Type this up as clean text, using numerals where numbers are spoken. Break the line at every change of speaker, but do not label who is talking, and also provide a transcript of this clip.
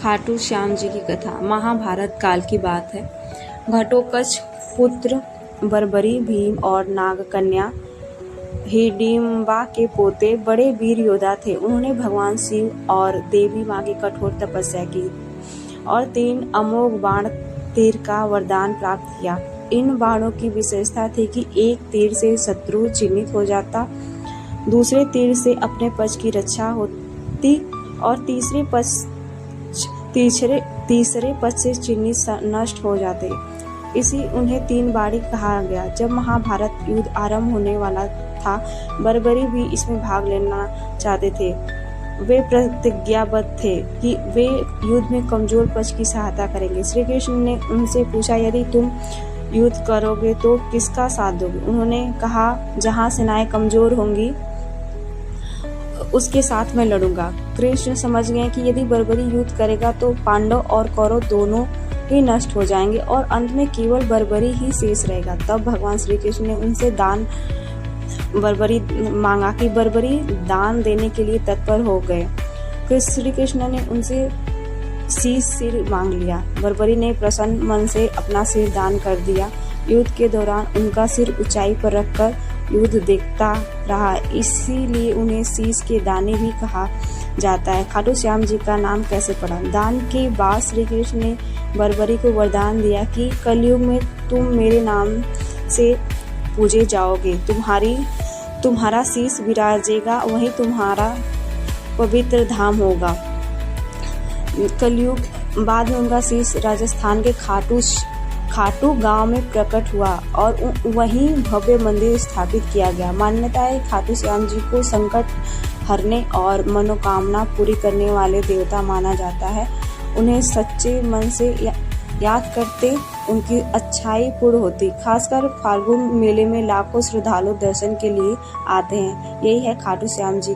खाटू श्याम जी की कथा महाभारत काल की बात है। घटोत्कच पुत्र बर्बरी भीम और नागकन्या हिडिंबा के पोते बड़े वीर योद्धा थे। उन्होंने भगवान शिव और देवी माँ की कठोर तपस्या की और 3 अमोघ बाण तीर का वरदान प्राप्त किया। इन बाणों की विशेषता थी कि एक तीर से शत्रु चिन्हित हो जाता, दूसरे तीर से अपने पक्ष की रक्षा होती और तीसरे पक्ष से चिन्हित नष्ट हो जाते। इसी उन्हें 3 बाणी कहा गया। जब महाभारत युद्ध आरंभ होने वाला था, बर्बरी भी इसमें भाग लेना चाहते थे। वे प्रतिज्ञाबद्ध थे कि वे युद्ध में कमजोर पक्ष की सहायता करेंगे। श्री कृष्ण ने उनसे पूछा, यदि तुम युद्ध करोगे तो किसका साथ दोगे? उन्होंने कहा, जहां सेनाएं कमजोर होंगी उसके साथ मैं लड़ूंगा। कृष्ण समझ गए कि यदि बर्बरी युद्ध करेगा तो पांडव और कौरव दोनों ही नष्ट हो जाएंगे और अंत में केवल बर्बरी ही शेष रहेगा। तब भगवान श्री कृष्ण ने उनसे बर्बरी मांगा कि बर्बरी दान देने के लिए तत्पर हो गए। श्री कृष्ण ने उनसे सिर मांग लिया। बर्बरी ने प्रसन्न मन से अपना सिर दान कर दिया। युद्ध के दौरान उनका सिर ऊंचाई पर रखकर युद्ध देखता रहा, इसीलिए उन्हें शीश के दानी भी कहा जाता है। खाटू श्याम जी का नाम कैसे पड़ा? दान के बाद श्री कृष्ण ने बर्बरी को वरदान दिया कि कलयुग में तुम मेरे नाम से पूजे जाओगे, तुम्हारा शीश विराजेगा, वही तुम्हारा पवित्र धाम होगा। कलयुग बाद में उनका शीश राजस्थान के खाटू गांव में प्रकट हुआ और वहीं भव्य मंदिर स्थापित किया गया। मान्यता है खाटू श्याम जी को संकट हरने और मनोकामना पूरी करने वाले देवता माना जाता है। उन्हें सच्चे मन से याद करते उनकी अच्छाई पूर्ण होती। खासकर फाल्गुन मेले में लाखों श्रद्धालु दर्शन के लिए आते हैं। यही है खाटू श्याम जी।